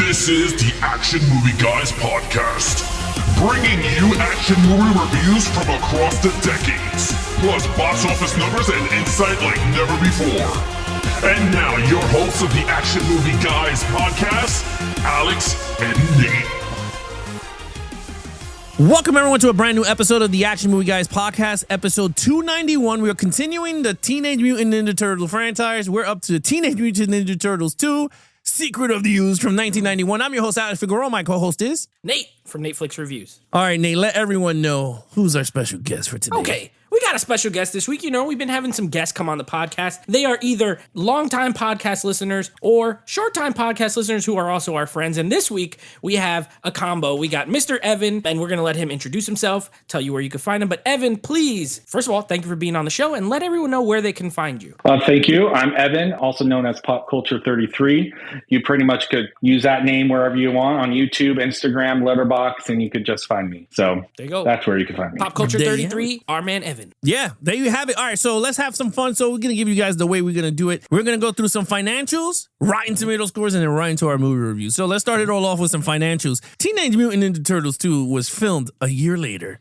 This is the Action Movie Guys podcast, bringing you action movie reviews from across the decades, plus box office numbers and insight like never before. And now, your hosts of the Action Movie Guys podcast, Alex and Nate. Welcome, everyone, to a brand new episode of the Action Movie Guys podcast, episode 291. We are continuing the Teenage Mutant Ninja Turtles franchise. We're up to Teenage Mutant Ninja Turtles 2, Secret of the Ooze from 1991. I'm your host, Alex Figueroa. My co-host is Nate from Nate Flicks Reviews. All right, Nate, let everyone know who's our special guest for today. Okay, we got a special guest this week. You know, we've been having some guests come on the podcast. They are either longtime podcast listeners or short-time podcast listeners who are also our friends. And this week, we have a combo. We got Mr. Evan, and we're going to let him introduce himself, tell you where you can find him. But Evan, please, first of all, thank you for being on the show, and let everyone know where they can find you. Thank you. I'm Evan, also known as Pop Culture 33. You pretty much could use that name wherever you want on YouTube, Instagram, Letterboxd, and you could just find me. So there you go. That's where you can find me. Pop Culture 33, our man Evan. Yeah, there you have it. All right, so let's have some fun. So we're going to give you guys the way we're going to do it. We're going to go through some financials, Rotten Tomato scores, and then right into our movie review. So let's start it all off with some financials. Teenage Mutant Ninja Turtles 2 was filmed a year later.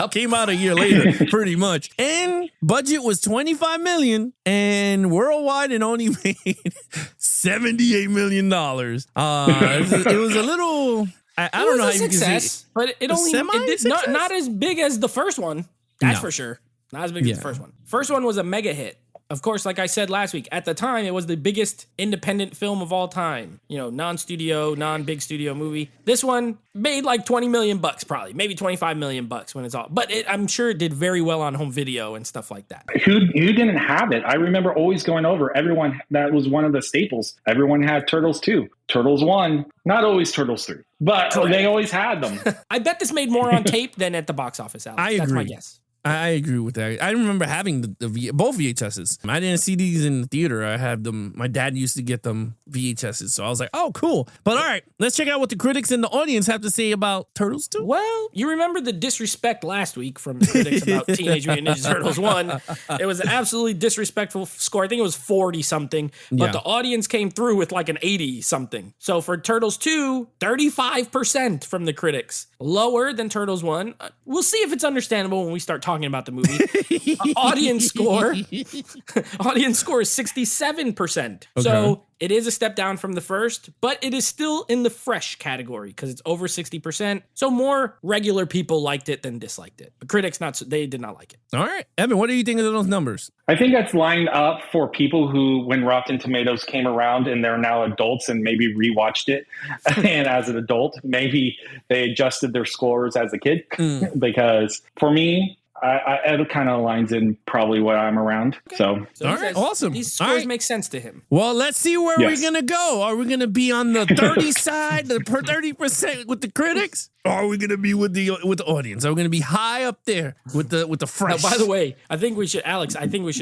Came out a year later, pretty much. And budget was $25 million, and worldwide it only made $78 million. It was a little... I don't know how you can say, but it only did not as big as the first one. That's for sure. Not as big as the first one. First one was a mega hit. Of course, like I said last week, at the time, it was the biggest independent film of all time. You know, non-studio, non-big studio movie. This one made like $20 million probably, maybe $25 million when it's all. But I'm sure it did very well on home video and stuff like that. Who didn't have it? I remember always going over. Everyone, that was one of the staples. Everyone had Turtles 2, Turtles 1, not always Turtles 3, but they always had them. I bet this made more on tape than at the box office, Alex. I agree. That's my guess. I agree with that. I remember having both VHSs. I didn't see these in the theater. I had them. My dad used to get them VHSs. So I was like, oh, cool. But all right, let's check out what the critics and the audience have to say about Turtles 2. Well, you remember the disrespect last week from critics about Teenage Mutant Ninja Turtles 1. It was an absolutely disrespectful score. I think it was 40-something. But the audience came through with like an 80-something. So for Turtles 2, 35% from the critics. Lower than Turtles 1. We'll see if it's understandable when we start talking about the movie. Audience score is 67%. Okay. So it is a step down from the first, but it is still in the fresh category because it's over 60%. So more regular people liked it than disliked it. But critics, they did not like it. All right. Evan, what do you think of those numbers? I think that's lined up for people who, when Rotten Tomatoes came around and they're now adults and maybe rewatched it, and as an adult, maybe they adjusted their scores as a kid. Because for me, it kind of aligns in probably what I'm around. Okay. So all right, awesome. These scores make sense to him. Well, let's see where we're going to go. Are we going to be on the 30 side, the 30% with the critics? Or are we going to be with the audience? Are we going to be high up there with the fresh? Now, by the way, I think we should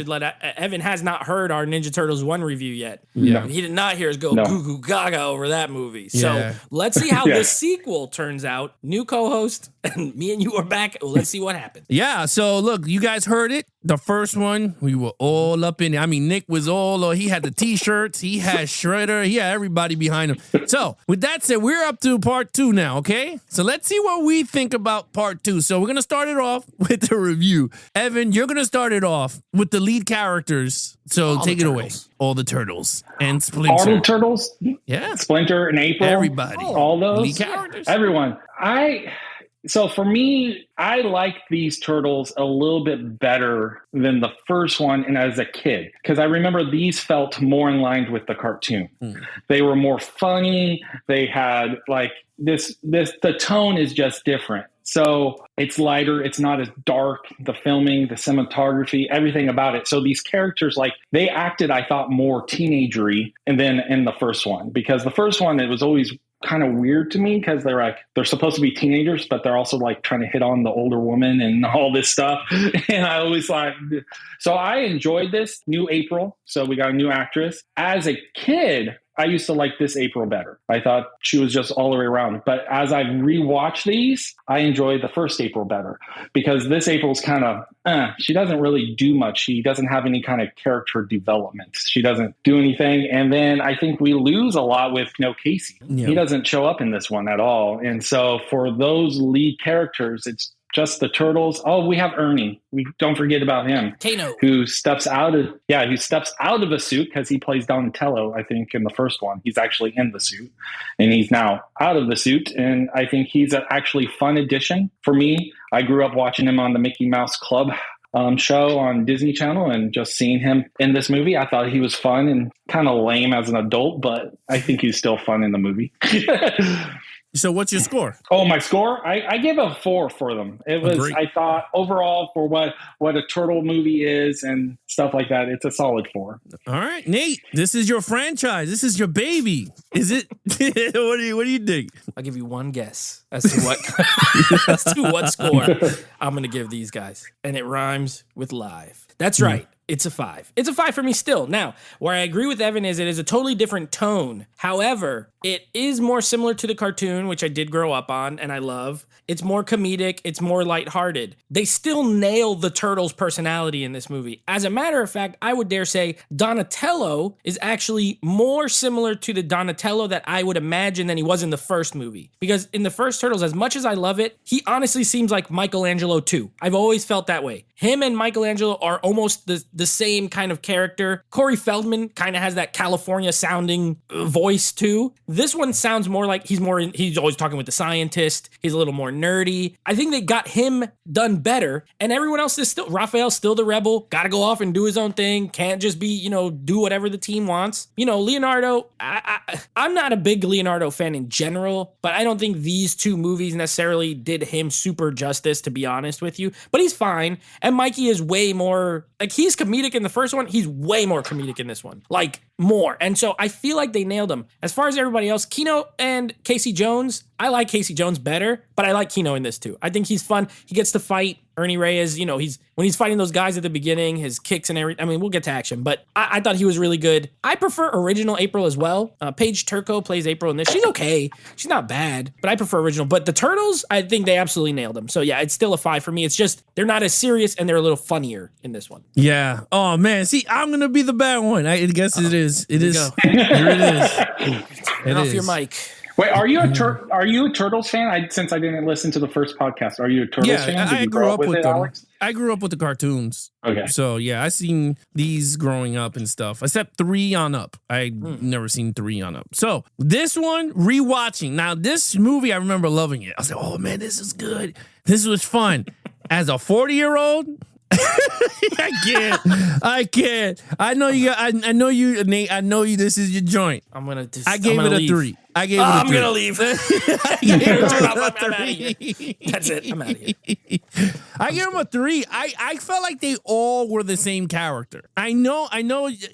let Evan has not heard our Ninja Turtles 1 review yet. Yeah. He did not hear us go goo goo gaga over that movie. So let's see how the sequel turns out. New co-host, and me and you are back. Let's see what happens. Yeah, so look, you guys heard it. The first one, we were all up in it. I mean, Nick was he had the T-shirts, he had Shredder, he had everybody behind him. So, with that said, we're up to part 2 now, okay? So, let's see what we think about part 2. So, we're going to start it off with the review. Evan, you're going to start it off with the lead characters. So, take it away. All the turtles and Splinter. All the turtles? Yeah. Splinter and April? Everybody. All those? Lead characters? Everyone. So for me, I like these turtles a little bit better than the first one and as a kid, because I remember these felt more in line with the cartoon. They were more funny. They had like the tone is just different. So it's lighter. It's not as dark. The filming, the cinematography, everyththing about it. So these characters, like they acted, I thought, more teenagery and then in the first one, because the first one, it was always kind of weird to me because they're supposed to be teenagers, but they're also like trying to hit on the older woman and all this stuff. And I always so I enjoyed this new April. So we got a new actress. As a kid, I used to like this April better. I thought she was just all the way around. But as I've rewatched these, I enjoy the first April better because this April's kind of, she doesn't really do much. She doesn't have any kind of character development. She doesn't do anything. And then I think we lose a lot with Casey. Yeah. He doesn't show up in this one at all. And so for those lead characters, it's just the turtles. Oh, we have Ernie. We don't forget about him. Kano, who steps out of a suit because he plays Donatello. I think in the first one, he's actually in the suit, and he's now out of the suit. And I think he's an actually fun addition for me. I grew up watching him on the Mickey Mouse Club show on Disney Channel, and just seeing him in this movie, I thought he was fun and kind of lame as an adult, but I think he's still fun in the movie. So what's your score? Oh, my score? I gave a 4 for them. It was, Agreed. I thought overall for what a turtle movie is and stuff like that, it's a solid 4. All right, Nate, this is your franchise. This is your baby. Is it? What do you think? I'll give you one guess as to what score I'm going to give these guys. And it rhymes with live. That's right. It's a 5. It's a 5 for me still. Now, where I agree with Evan is it is a totally different tone. However, it is more similar to the cartoon, which I did grow up on and I love. It's more comedic. It's more lighthearted. They still nail the turtles' personality in this movie. As a matter of fact, I would dare say Donatello is actually more similar to the Donatello that I would imagine than he was in the first movie. Because in the first Turtles, as much as I love it, he honestly seems like Michelangelo too. I've always felt that way. Him and Michelangelo are almost the same kind of character. Corey Feldman kind of has that California sounding voice too. This one sounds more like he's always talking with the scientist. He's a little more nerdy. I think they got him done better, and everyone else is still, Raphael's still the rebel, gotta go off and do his own thing, can't just be, do whatever the team wants. Leonardo, I'm not a big Leonardo fan in general, but I don't think these two movies necessarily did him super justice, to be honest with you, but he's fine. And Mikey is way more, he's comedic in the first one, he's way more comedic in this one, more. And so I feel like they nailed him. As far as everybody else, Keno and Casey Jones, I like Casey Jones better, but I like Keno in this too. I think he's fun. He gets to fight Ernie Reyes. When he's fighting those guys at the beginning, his kicks and everything. I mean, we'll get to action, but I thought he was really good. I prefer original April as well. Paige Turco plays April in this. She's okay. She's not bad, but I prefer original. But the Turtles, I think they absolutely nailed them. So yeah, it's still a 5 for me. It's just, they're not as serious and they're a little funnier in this one. Yeah. Oh man. See, I'm going to be the bad one. I guess it is. It is. Here it is. Get off your mic. Wait, are you a Turtles fan? Since I didn't listen to the first podcast, are you a Turtles fan? Did you grow up with it, them. Alex? I grew up with the cartoons. Okay. So yeah, I seen these growing up and stuff. Except 3 on up. I never seen 3 on up. So this one, rewatching. Now this movie, I remember loving it. I was like, oh man, this is good. This was fun. As a 40-year-old. I can't. I know you, Nate. I know you. This is your joint. I gave it a 3. I gave it a 3. I'm gonna leave. I gave it a 3. I'm out of here. That's it. I'm out of here. I gave him a 3. I felt like they all were the same character. I know.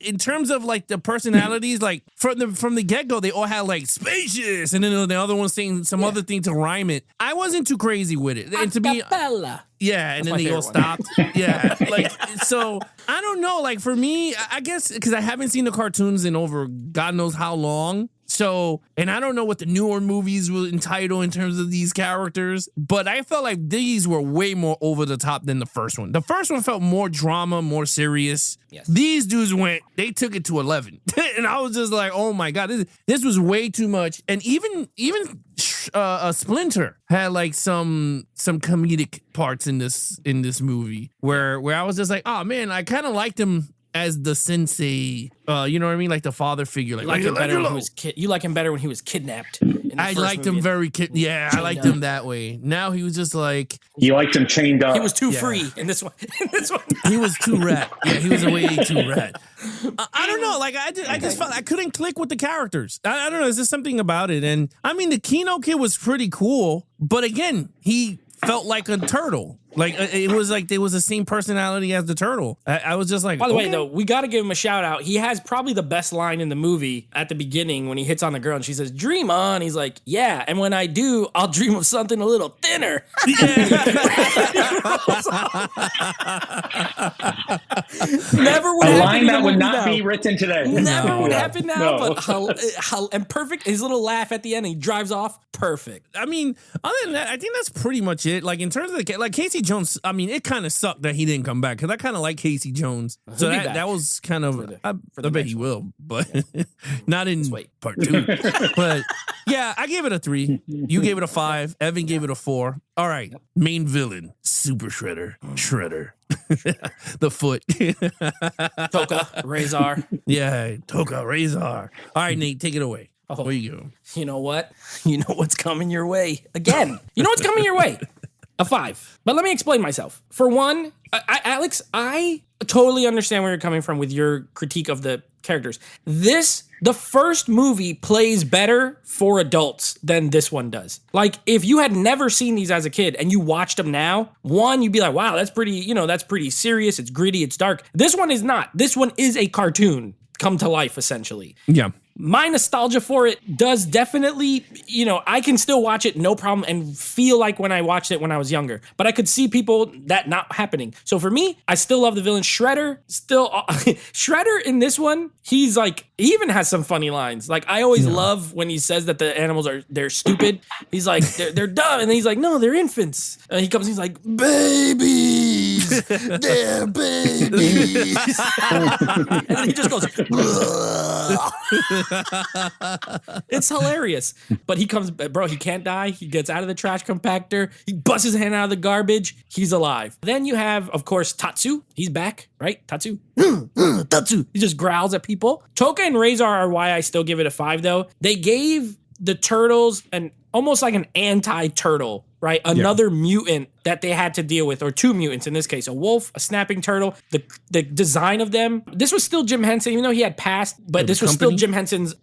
In terms of the personalities, from the get go, they all had spacious, and then the other one saying some other thing to rhyme it. I wasn't too crazy with it, and to be yeah, and then they all stopped. Yeah, so I don't know. For me, I guess because I haven't seen the cartoons in over God knows how long. So, and I don't know what the newer movies will entitle in terms of these characters, but I felt like these were way more over the top than the first one. The first one felt more drama, more serious. Yes. These dudes they took it to 11. And I was just like, oh my God, this was way too much. And even Splinter had some comedic parts in this movie where I was just like, oh man, I kind of liked him as the sensei, you know what I mean? The father figure. You like him better when he was you like him better when he was kidnapped. I liked him very I liked him that way. Now he was just you liked him chained up. He was too free in this one. He was too rat. Yeah, he was way too rat. I don't know. I just felt I couldn't click with the characters. I don't know. There's just something about it. And I mean, the Keno kid was pretty cool, but again, he felt like a turtle. Like it was like there was the same personality as the turtle. I was just like, by the way, though, we got to give him a shout out. He has probably the best line in the movie at the beginning when he hits on the girl and she says, "Dream on." He's like, "Yeah, and when I do, I'll dream of something a little thinner." Never would A happen line in that the would movie not now. be written today. Never would Yeah. happen now, No. but and perfect. His little laugh at the end, he drives off. Perfect. I mean, other than that, I think that's pretty much it. Like in terms of like Casey Jones, I mean, it kind of sucked that he didn't come back because I kind of like Casey Jones. So He'll be back that was kind of I the bet next he will, but not in wait. part 2. But yeah, I gave it a 3. You gave it a 5. Evan gave it a 4. All right, main villain, Super Shredder, the foot. Toka, Razor. Yeah, Toka Razor. All right, Nate, take it away. Oh. Where you go? You know what? You know what's coming your way again. You know what's coming your way? A 5. But let me explain myself. For one, Alex, I totally understand where you're coming from with your critique of the characters. The first movie plays better for adults than this one does. Like, if you had never seen these as a kid and you watched them now, one, you'd be like, wow, that's pretty serious. It's gritty. It's dark. This one is not. This one is a cartoon come to life, essentially. Yeah. My nostalgia for it does definitely, I can still watch it, no problem, and feel like when I watched it when I was younger. But I could see people that not happening. So for me, I still love the villain. Shredder, Shredder in this one, he even has some funny lines. Like, I always love when he says that the animals they're stupid. He's like, they're dumb. And then he's like, no, they're infants. And he comes, he's like, babies, they're babies. And then he just goes, it's hilarious. But he comes, bro, he can't die. He gets out of the trash compactor. He busts his hand out of the garbage. He's alive. Then you have, of course, Tatsu. He's back, right? Tatsu. Tatsu. He just growls at people. Toka and Razor are why I still give it a 5, though. They gave the turtles almost like an anti-turtle, right? Another mutant that they had to deal with, or 2 mutants in this case, a wolf, a snapping turtle. The design of them, this was still Jim Henson, even though he had passed, but this was still Jim Henson's,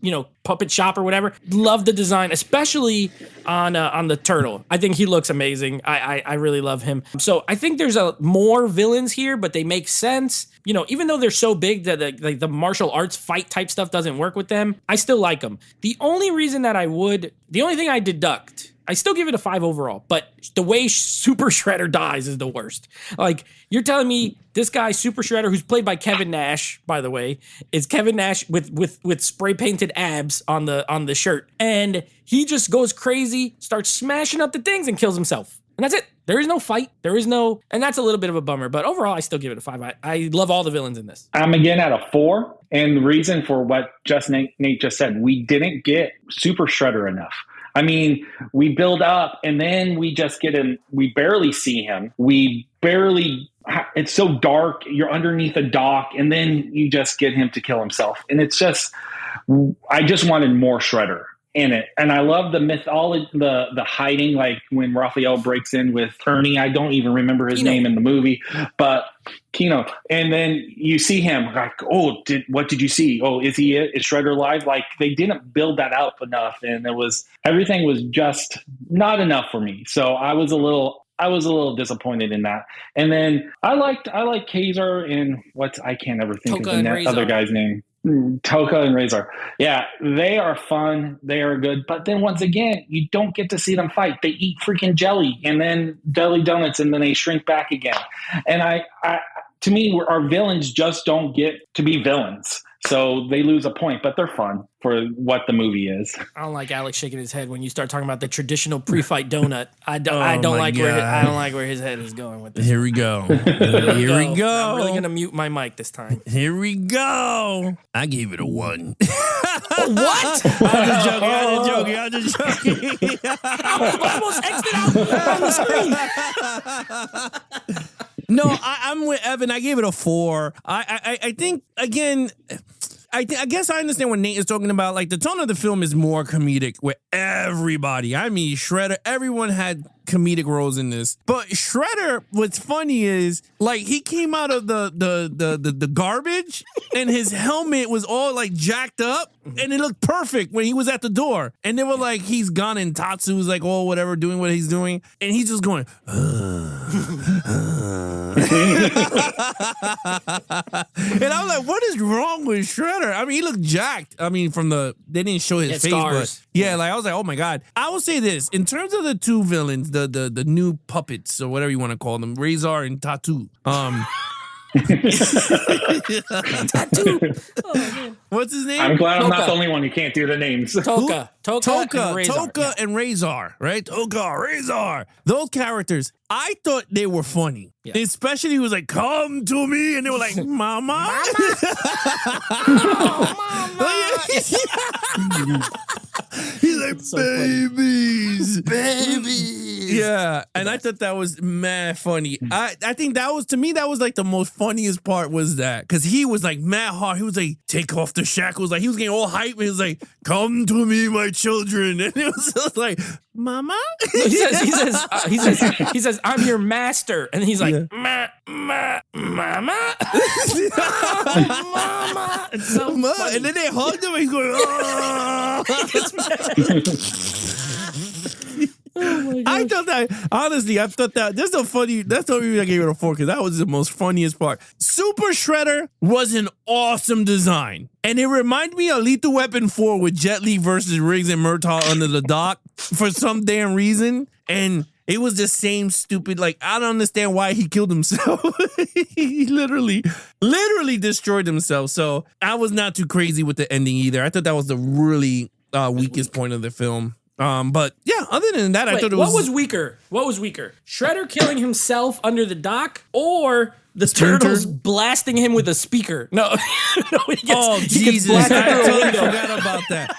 puppet shop or whatever. Love the design, especially on the turtle. I think he looks amazing. I really love him. So I think there's more villains here, but they make sense. Even though they're so big that the martial arts fight type stuff doesn't work with them, I still like them. The only thing I deduct, I still give it a 5 overall, but the way Super Shredder dies is the worst. Like, you're telling me this guy, Super Shredder, who's played by Kevin Nash, by the way, is Kevin Nash with spray painted abs on the shirt, and he just goes crazy, starts smashing up the things, and kills himself. And that's it. There is no fight. And that's a little bit of a bummer, but overall, I still give it a 5. I love all the villains in this. I'm again at a 4. And the reason for what Nate just said, we didn't get Super Shredder enough. I mean, we build up and then we just get him. We barely see him. It's so dark. You're underneath a dock and then you just get him to kill himself. And it's just, I just wanted more Shredder in it. And I love the mythology, the hiding, like when Raphael breaks in with Ernie. I don't even remember his name in the movie, but Kino. And then you see him like, oh, what did you see? Oh, is he it? Is Shredder alive? Like, they didn't build that up enough. And everything was just not enough for me. So I was a little disappointed in that. And then I like Kaiser and I can't ever think Toka of the other guy's name. Toka and Razor. Yeah, they are fun. They are good. But then once again, you don't get to see them fight. They eat freaking jelly and then jelly donuts and then they shrink back again. And to me, our villains just don't get to be villains. So they lose a point, but they're fun for what the movie is. I don't like Alex shaking his head when you start talking about the traditional pre-fight donut. I don't like where his head is going with this. Here we go. Here we go. I'm really gonna mute my mic this time. Here we go. I gave it a 1. What? I'm just joking. I almost exited out on the screen. No, I'm with Evan. I gave it a 4. I think, again, I guess I understand what Nate is talking about. Like, the tone of the film is more comedic with everybody. I mean, Shredder, everyone had comedic roles in this. But Shredder, what's funny is, like, he came out of the garbage and his helmet was all, like, jacked up and it looked perfect when he was at the door. And they were like, he's gone and Tatsu's, like, oh, whatever, doing what he's doing. And he's just going, and I'm like, what is wrong with Shredder? I mean, he looked jacked. I mean, they didn't show his face, scars. but yeah, like I was like, oh my God. I will say this, in terms of the two villains, the new puppets or whatever you want to call them, Razor and Tattoo. Tattoo. Oh, man. What's his name? I'm glad I'm not Toka. the only one who can't do the names. Toka and Razor. And Razor, right? Toka, Razor. Those characters, I thought they were funny. Yeah. Especially he was like, come to me. And they were like, Mama. He's like, so babies. Babies. Yeah. And I thought that was mad funny. I think that was, to me, that was like the most funniest part was that. Because he was like mad hard. He was like, take off the shackles. Like, he was getting all hype. He was like, come to me, my children. And it was just like, Mama? He says, I'm your master. And he's like, Mama. Mama. It's so funny. And then they hugged him and he's going, oh. Oh my I gosh. thought that, honestly, that's the only reason I gave it a 4, because that was the most funniest part. Super Shredder was an awesome design. And it reminded me of Lethal Weapon 4 with Jet Li versus Riggs and Murtaugh under the dock for some damn reason. And it was the same stupid, like, I don't understand why he killed himself. He literally destroyed himself. So I was not too crazy with the ending either. I thought that was the really weakest point of the film. But yeah, other than that, I thought it was... What was weaker? Shredder killing himself under the dock, or the Splinter? turtles blasting him with a speaker? No, he gets Jesus! blasted I through a totally window. forgot about that.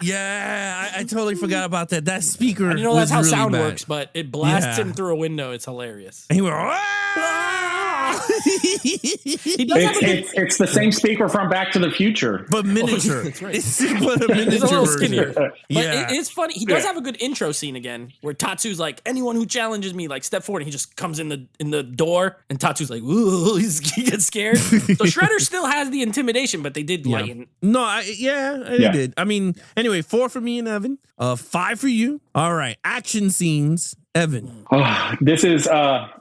Yeah, I totally forgot about that. That speaker. You know that's how was really sound bad. works, but it blasts Yeah. him through a window. It's hilarious. And he went. "Ah!" He does have a good, It's the same speaker from Back to the Future. But miniature. That's right. It's but a miniature he's a little version. skinnier. But Yeah. it's funny. He does have a good intro scene again, where Tatsu's like, anyone who challenges me, like, step forward. And he just comes in the door, and Tatsu's like, ooh, he gets scared. So Shredder still has the intimidation, but they did lighten. No, I did. I mean, anyway, 4 for me and Evan. 5 for you. All right, action scenes. Evan. Oh, this is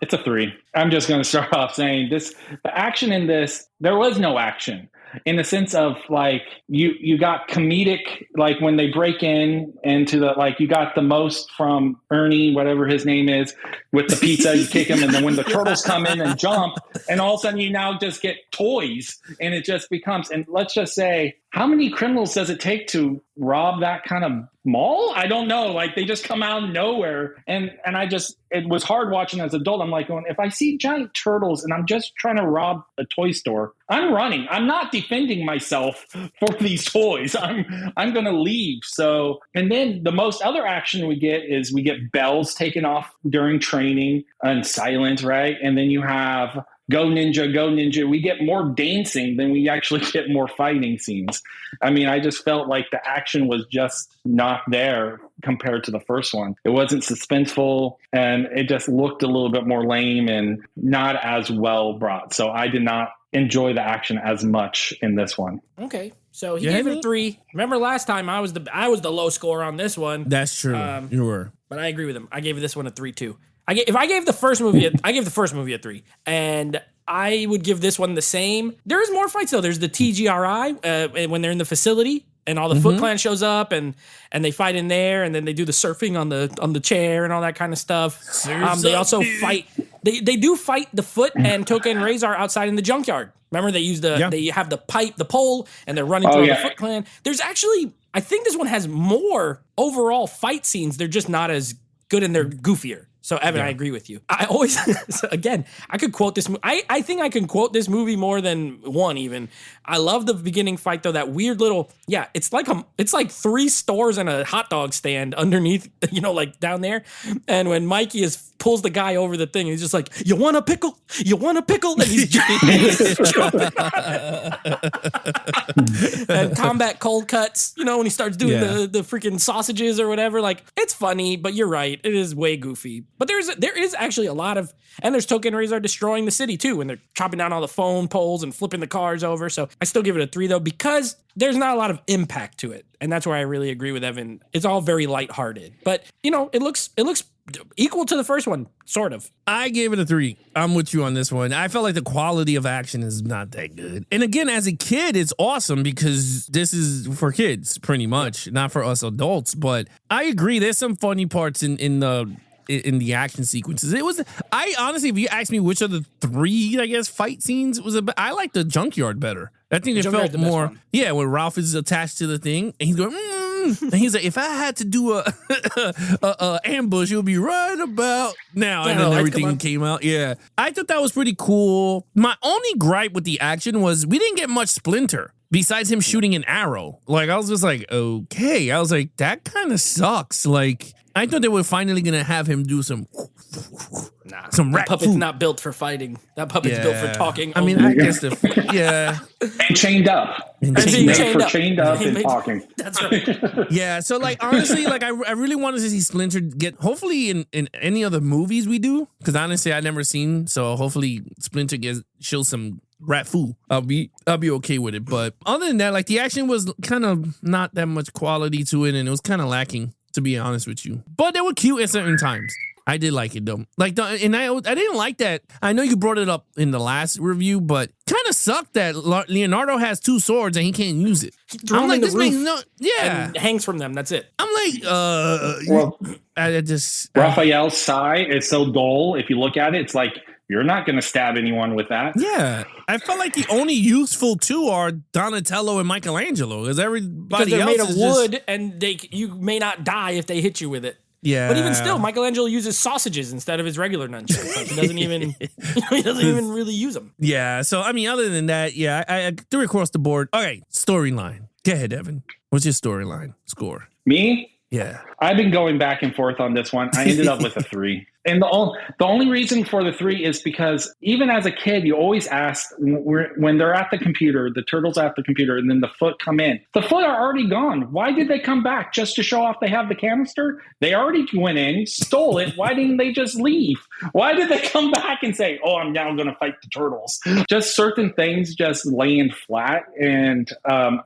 it's a 3. I'm just going to start off saying the action in this, there was no action in the sense of, like, you got comedic, like when they break into the, like, you got the most from Ernie, whatever his name is, with the pizza, you kick him, and then when the turtles come in and jump, and all of a sudden you now just get toys, and it just becomes, and let's just say, how many criminals does it take to rob that kind of mall? I don't know. Like, they just come out of nowhere. And it was hard watching as an adult. I'm like going, if I see giant turtles and I'm just trying to rob a toy store, I'm running. I'm not defending myself for these toys. I'm going to leave. So, and then the most other action we get is we get bells taken off during training and silent, right? And then you have Go Ninja, Go Ninja. We get more dancing than we actually get more fighting scenes. I mean, I just felt like the action was just not there compared to the first one. It wasn't suspenseful, and it just looked a little bit more lame and not as well brought. So I did not enjoy the action as much in this one. Okay, so he gave it a 3. Remember last time I was the low score on this one. That's true. You were. But I agree with him. I gave this one a 3 too. If I gave the first movie, I gave the first movie a 3, and I would give this one the same. There is more fights though. There's the TGRI when they're in the facility, and all the Foot Clan shows up, and they fight in there, and then they do the surfing on the chair and all that kind of stuff. They also fight. They do fight the Foot and Toka and Razor outside in the junkyard. Remember, they use they have the pole, and they're running through the Foot Clan. There's actually, I think this one has more overall fight scenes. They're just not as good, and they're goofier. So Evan, I agree with you. I always, again, I could quote this. I think I can quote this movie more than one even. I love the beginning fight though. That weird little, it's like 3 stores and a hot dog stand underneath, like down there. And when Mikey pulls the guy over the thing, he's just like, "You want a pickle? You want a pickle?" And he's jumping. And combat cold cuts, when he starts doing the freaking sausages or whatever. Like, it's funny, but you're right, it is way goofy. But there is actually a lot of, and there's Token Razor destroying the city too, and they're chopping down all the phone poles and flipping the cars over. So I still give it a 3 though, because there's not a lot of impact to it. And that's where I really agree with Evan. It's all very lighthearted, but it looks equal to the first one, sort of. I gave it a 3. I'm with you on this one. I felt like the quality of action is not that good. And again, as a kid, it's awesome because this is for kids, pretty much, not for us adults. But I agree, there's some funny parts in the action sequences. I honestly, if you ask me which of the 3, I guess, fight scenes I like the junkyard better. I think it felt more, when Ralph is attached to the thing and he's going, and he's like, if I had to do a ambush, it would be right about now. And then everything came out. Yeah. I thought that was pretty cool. My only gripe with the action was we didn't get much Splinter besides him shooting an arrow. Like, I was just like, okay. I was like, that kind of sucks. Like, I thought they were finally going to have him do some that puppet's not built for fighting. That puppet's built for talking. I mean, I guess and chained up. And being chained up and talking. That's right. Yeah, so like honestly, like I really wanted to see Splinter get hopefully in any other movies we do, because honestly I never seen, so hopefully Splinter shows some rat foo. I'll be okay with it. But other than that, like the action was kind of not that much quality to it, and it was kind of lacking, to be honest with you. But they were cute at certain times. I did like it though. Like, I didn't like that. I know you brought it up in the last review, but kind of sucked that Leonardo has 2 swords and he can't use it. I'm like, this makes and hangs from them. That's it. I'm like, Raphael's sigh is so dull. If you look at it, it's like you're not going to stab anyone with that. Yeah, I felt like the only useful 2 are Donatello and Michelangelo, because everybody else made of is wood, and you may not die if they hit you with it. Yeah, but even still, Michelangelo uses sausages instead of his regular nunchucks. Like, he doesn't even really use them. Yeah. So I mean, other than that, I threw it across the board. Okay, storyline. Go ahead, Evan. What's your storyline score? Me? Yeah. I've been going back and forth on this one. I ended up with a 3. And the only reason for the 3 is because even as a kid, you always ask when they're at the computer, the turtles at the computer, and then the Foot come in. The Foot are already gone. Why did they come back? Just to show off they have the canister? They already went in, stole it. Why didn't they just leave? Why did they come back and say, "Oh, I'm now going to fight the turtles"? Just certain things just land flat. And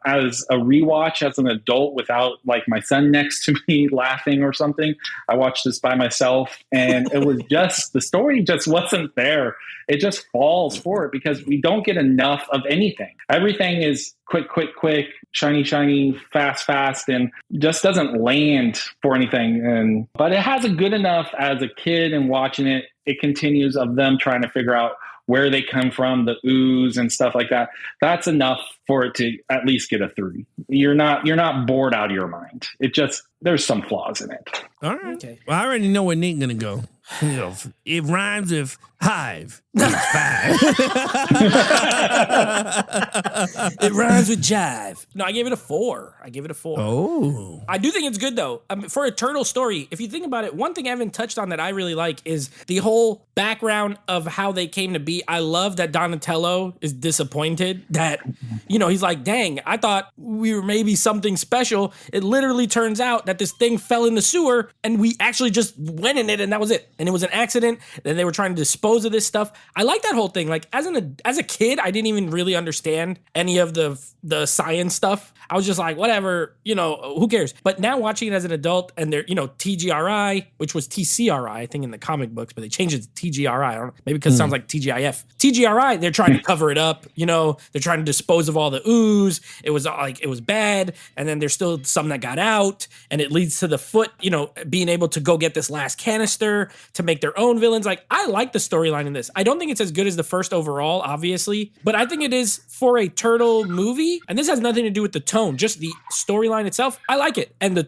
as a rewatch, as an adult, without like my son next to me laughing or something, I watched this by myself, and it was just, the story just wasn't there. It just falls for it because we don't get enough of anything. Everything is quick, shiny, fast, and just doesn't land for anything. But it has a good enough as a kid, and watching it, it continues of them trying to figure out where they come from, the ooze and stuff like that. That's enough for it to at least get a 3. You're not bored out of your mind. It just, there's some flaws in it. All right. Okay. Well, I already know where Nate's gonna go. It rhymes with hive. It rhymes with jive. No, I gave it a 4. Oh. I do think it's good, though. For a turtle story, if you think about it, one thing Evan touched on that I really like is the whole background of how they came to be. I love that Donatello is disappointed that, he's like, dang, I thought we were maybe something special. It literally turns out that this thing fell in the sewer and we actually just went in it and that was it. And it was an accident. Then they were trying to dispose of this stuff. I like that whole thing. Like, as a kid, I didn't even really understand any of the science stuff. I was just like, whatever, who cares? But now watching it as an adult, and they're, TGRI, which was TCRI, I think in the comic books, but they changed it to TGRI. I don't know, maybe because it sounds like TGIF. TGRI, they're trying to cover it up. They're trying to dispose of all the ooze. It was bad. And then there's still some that got out, and it leads to the Foot, being able to go get this last canister to make their own villains. Like, I like the storyline in this. I don't think it's as good as the first overall, obviously, but I think it is for a turtle movie. And this has nothing to do with the tone, just the storyline itself. I like it. And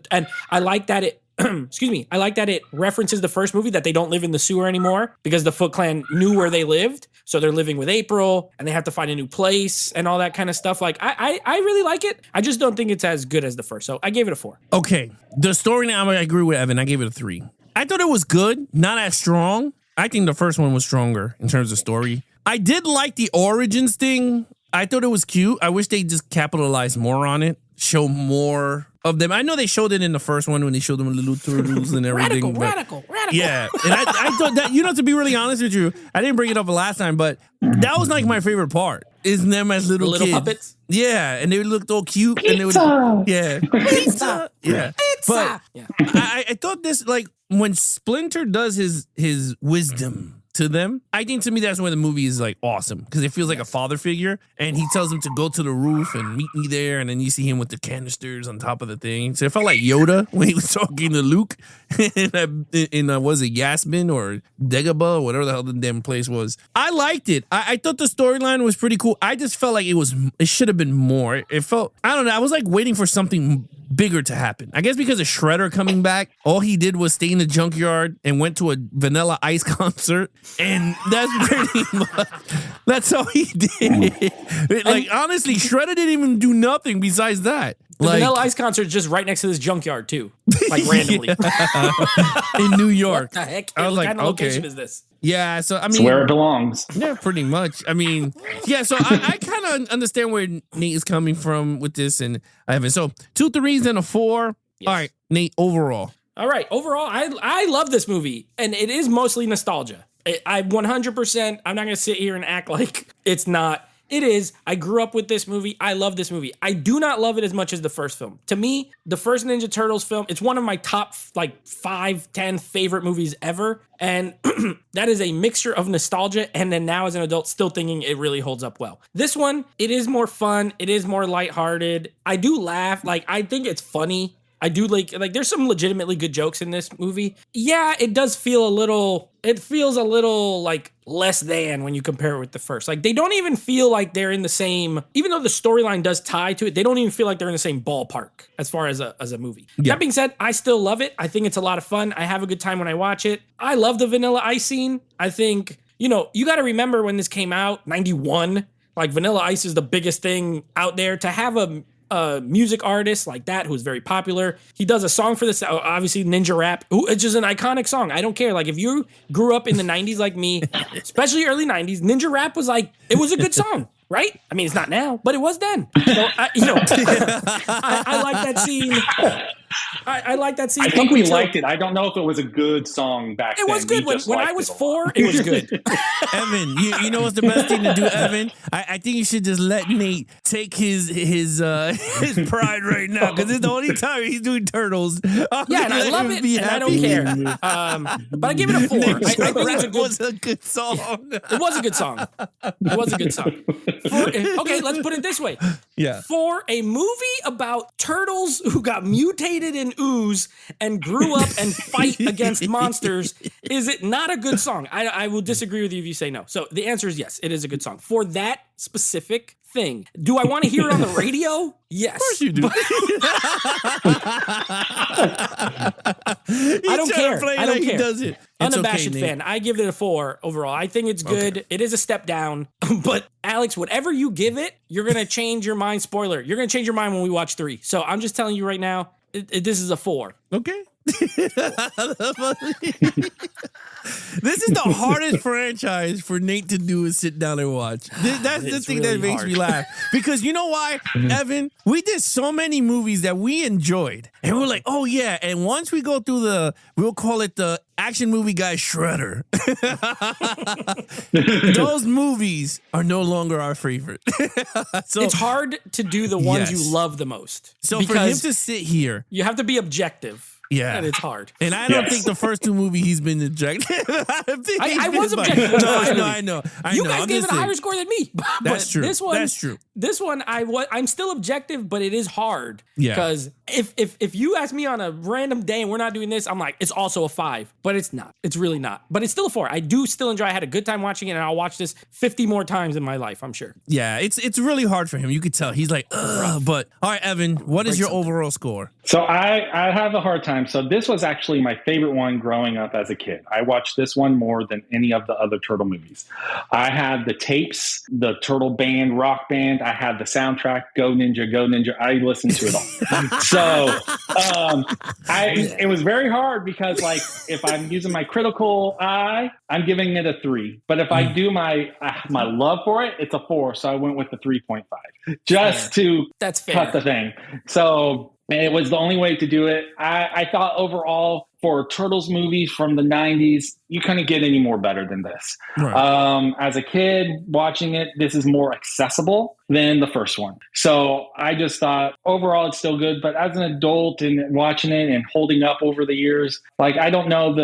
I like that it excuse me, I like that it references the first movie, that they don't live in the sewer anymore because the Foot Clan knew where they lived. So they're living with April and they have to find a new place and all that kind of stuff. Like, I really like it. I just don't think it's as good as the first. So I gave it a 4. Okay. The story now, I agree with Evan. I gave it a 3. I thought it was good, not as strong. I think the first one was stronger in terms of story. I did like the origins thing. I thought it was cute. I wish they just capitalized more on it, show more of them. I know they showed it in the first one when they showed them the little turtles and everything. Radical. Yeah. And I thought that, to be really honest with you, I didn't bring it up last time, but that was like my favorite part. Is them as little kids. Puppets? Yeah. And they looked all cute. Pizza. And they would, yeah. Pizza. Yeah. Pizza. But yeah. I thought this, like, when Splinter does his wisdom to them, I think to me that's when the movie is like awesome, because it feels like a father figure, and he tells them to go to the roof and meet me there, and then you see him with the canisters on top of the thing. So it felt like Yoda when he was talking to Luke in was it Yasmin or Dagobah or whatever the hell the damn place was. I liked it. I thought the storyline was pretty cool. I just felt like it should have been more. It felt, I don't know, I was like waiting for something bigger to happen. I guess because of Shredder coming back, all he did was stay in the junkyard and went to a Vanilla Ice concert, and that's pretty much, that's all he did. Like, honestly, Shredder didn't even do nothing besides that. The Like, Vanilla Ice concert is just right next to this junkyard too, like randomly. in New York. What the heck? I was What like, kind of location okay. is this? Yeah, so I It's mean, where it belongs. yeah, pretty much. I mean, yeah, so I kind of understand where Nate is coming from with this, and I haven't. So 2 3s and a 4. Yes. All right, Nate, overall. All right. Overall, I love this movie, and it is mostly nostalgia. I 100%. I'm not gonna sit here and act like it's not. It is. I grew up with this movie. I love this movie. I do not love it as much as the first film. To me, the first Ninja Turtles film, it's one of my top like 5, 10 favorite movies ever. And that is a mixture of nostalgia and then now as an adult still thinking it really holds up well. This one, it is more fun. It is more lighthearted. I do laugh. Like, I think it's funny. I do like there's some legitimately good jokes in this movie. Yeah, it does feel it feels a little like less than when you compare it with the first. Like, they don't even feel like they're in the same, even though the storyline does tie to it, they don't even feel like they're in the same ballpark as far as a movie. Yeah. That being said, I still love it. I think it's a lot of fun. I have a good time when I watch it. I love the Vanilla Ice scene. I think, you got to remember when this came out, 91, like Vanilla Ice is the biggest thing out there. To have a music artist like that who's very popular. He does a song for this, obviously Ninja Rap, which is an iconic song. I don't care. Like, if you grew up in the 90s like me, especially early 90s, Ninja Rap was like, it was a good song, right? I mean, it's not now, but it was then. So, I like that scene. I like that scene. I think we liked it. I don't know if it was a good song back then. It was good. When I was 4, it was good. Evan, you know what's the best thing to do, Evan? I think you should just let Nate take his pride right now, because it's the only time he's doing Turtles. Yeah, and I love it, and I don't care. But I give it a 4. I think it was a good song. It was a good song. It was a good song. Okay, let's put it this way. Yeah. For a movie about turtles who got mutated in ooze and grew up and fight against monsters, is it not a good song? I will disagree with you if you say no. So the answer is yes, it is a good song. For that specific thing. Do I want to hear it on the radio? Yes. Of course you do. I don't care. I don't care. He does it. Unabashed fan. I give it a 4 overall. I think it's good. Okay. It is a step down. But Alex, whatever you give it, you're going to change your mind. Spoiler. You're going to change your mind when we watch 3. So I'm just telling you right now, this is a 4. Okay. This is the hardest franchise for Nate to do is sit down and watch. That's the thing really that makes me laugh. Because you know why, Evan? We did so many movies that we enjoyed. And we're like, oh yeah. And once we go through we'll call it the action movie guy Shredder. Those movies are no longer our favorite. So it's hard to do the ones you love the most. So for him to sit here, you have to be objective. Yeah. And it's hard. And I don't think the first 2 movies he's been objective. I was objective. I know. You guys gave it a higher score than me. That's true. This one, That's true. This one, I'm still objective, but it is hard. Yeah. Because if you ask me on a random day and we're not doing this, I'm like, it's also a 5, but it's not. It's really not. But it's still a 4. I do still enjoy. I had a good time watching it, and I'll watch this 50 more times in my life, I'm sure. Yeah, it's really hard for him. You could tell he's like, ugh. But all right, Evan, what is your overall score? So I have a hard time. So this was actually my favorite one growing up as a kid. I watched this one more than any of the other Turtle movies. I had the tapes, the Turtle band, rock band. I had the soundtrack, Go Ninja, Go Ninja. I listened to it all. So it was very hard because, like, if I'm using my critical eye, I'm giving it a 3. But if I do my love for it, it's a 4. So I went with the 3.5 just to cut the thing. So it was the only way to do it. I thought overall for Turtles movies from the 90s, you couldn't get any more better than this. Right. As a kid watching it, this is more accessible than the first one. So I just thought overall it's still good. But as an adult and watching it and holding up over the years, like, I don't know,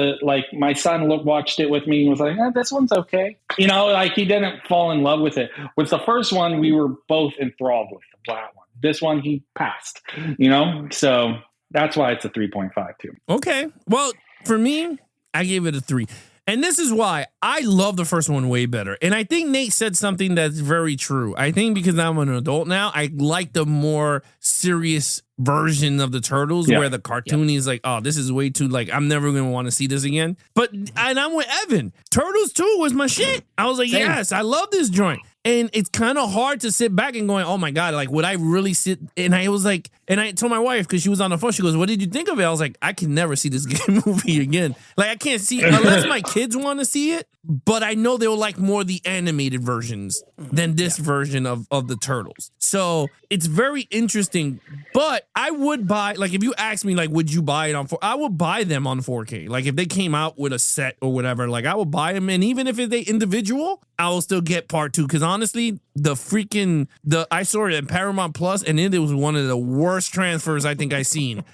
my son watched it with me and was like, this one's okay. You know, like, he didn't fall in love with it. With the first one, we were both enthralled with the black one. This one, he passed, you know? So that's why it's a 3.5 too. Okay. Well, for me, I gave it a 3. And this is why I love the first one way better. And I think Nate said something that's very true. I think because I'm an adult now, I like the more serious version of the Turtles where the cartoon is like, oh, this is way too, like, I'm never going to want to see this again. And I'm with Evan. Turtles 2 was my shit. I was like, yes, I love this joint. And it's kind of hard to sit back and going, oh my God, like, would I really sit? And I was like, and I told my wife, because she was on the phone, she goes, what did you think of it? I was like, I can never see this movie again. Like, I can't see, unless my kids want to see it, but I know they'll like more the animated versions than this version of the Turtles. So it's very interesting, but I would buy, like, if you ask me, like, would you buy it on 4K? I would buy them on 4K. Like, if they came out with a set or whatever, like, I would buy them. And even if they individual, I will still get part 2. Because honestly, I saw it at Paramount Plus, and it was one of the worst transfers I think I've seen.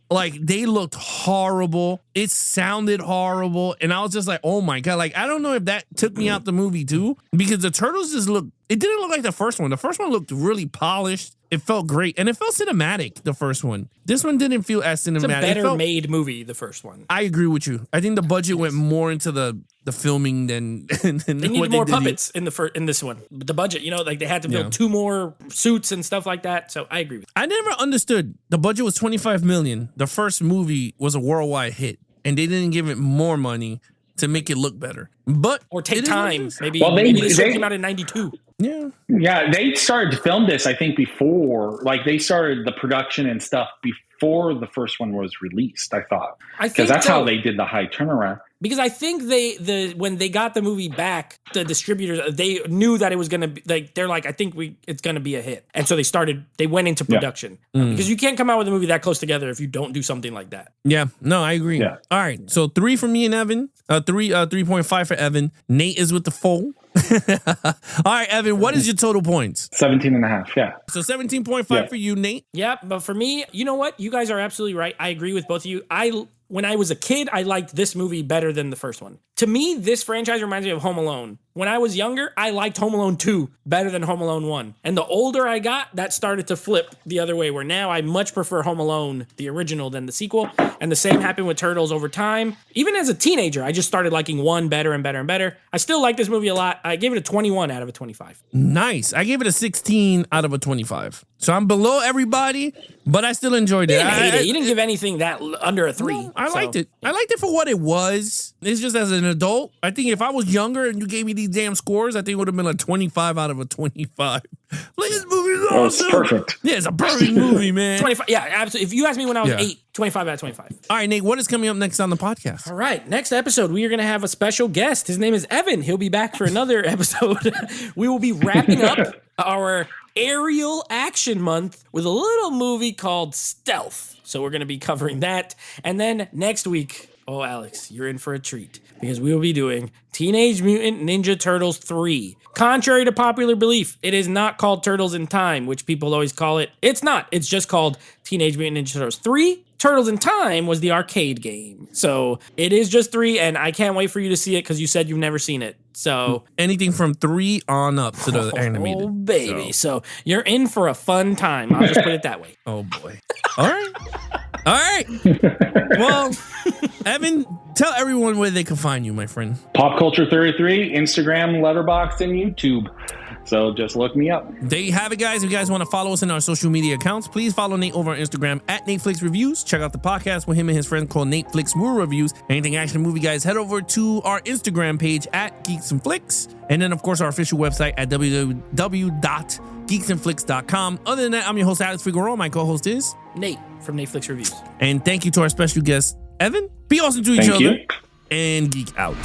Like, they looked horrible. It sounded horrible. And I was just like, oh my God. Like, I don't know if that took me out the movie too, because the Turtles it didn't look like the first one. The first one looked really polished. It felt great. And it felt cinematic, the first one. This one didn't feel as cinematic. It's a better made movie, the first one. I agree with you. I think the budget went more into the filming than they needed more puppets in this one. The budget, you know, like, they had to build 2 more suits and stuff like that. So I agree with you. I never understood. The budget was $25 million. The first movie was a worldwide hit, and they didn't give it more money to make it look better. Or take time. Maybe this came out in 92. Yeah, they started to film this, I think, before. Like, they started the production and stuff before the first one was released, I thought. Because that's how they did the high turnaround. Because I think when they got the movie back, the distributors, they knew that it was going to be, like, they're like, I think it's going to be a hit. And so they went into production. Because you can't come out with a movie that close together if you don't do something like that. Yeah, no, I agree. Yeah. All right, so 3 for me and Evan, 3.5 for Evan. Nate is with the 4. All right, Evan, what is your total points? 17.5, yeah. So 17.5 for you, Nate. Yeah, but for me, you know what? You guys are absolutely right. I agree with both of you. When I was a kid, I liked this movie better than the first one. To me, this franchise reminds me of Home Alone. When I was younger, I liked Home Alone 2 better than Home Alone 1. And the older I got, that started to flip the other way, where now I much prefer Home Alone, the original, than the sequel. And the same happened with Turtles over time. Even as a teenager, I just started liking 1 better and better and better. I still like this movie a lot. I gave it a 21 out of a 25. Nice. I gave it a 16 out of a 25. So I'm below everybody, but I still enjoyed it. You didn't hate it. You didn't give anything that under a 3. No, I liked it. I liked it for what it was. It's just, as an adult, I think if I was younger and you gave me these damn scores, I think it would have been a 25 out of a 25. Like, this movie is awesome. It's perfect. Yeah, it's a perfect movie, man. 25. Yeah, absolutely. If you asked me when I was 8, 25 out of 25. All right, Nate, what is coming up next on the podcast? All right, next episode, we are going to have a special guest. His name is Evan. He'll be back for another episode. We will be wrapping up our aerial action month with a little movie called Stealth. So we're going to be covering that. And then next week, Oh, Alex, you're in for a treat because we will be doing Teenage Mutant Ninja Turtles 3. Contrary to popular belief, it is not called Turtles in Time, which people always call it. It's not. It's just called Teenage Mutant Ninja Turtles 3. Turtles in Time was the arcade game. So it is just 3, and I can't wait for you to see it because you said you've never seen it. So anything from 3 on up to the animated. Oh, baby. So you're in for a fun time. I'll just put it that way. Oh, boy. All right. All right. Well, Evan, tell everyone where they can find you, my friend. Pop Culture 33, Instagram, Letterboxd, and YouTube. So just look me up. There you have it, guys. If you guys want to follow us in our social media accounts, please follow Nate over on Instagram at NateFlix Reviews. Check out the podcast with him and his friends called NateFlix Movie Reviews. Anything action movie, guys, head over to our Instagram page at Geeks and Flicks. And then, of course, our official website at www.geeksandflix.com. Other than that, I'm your host, Alex Figueroa. My co-host is Nate from NateFlix Reviews. And thank you to our special guest, Evan. Be awesome to each other and geek out.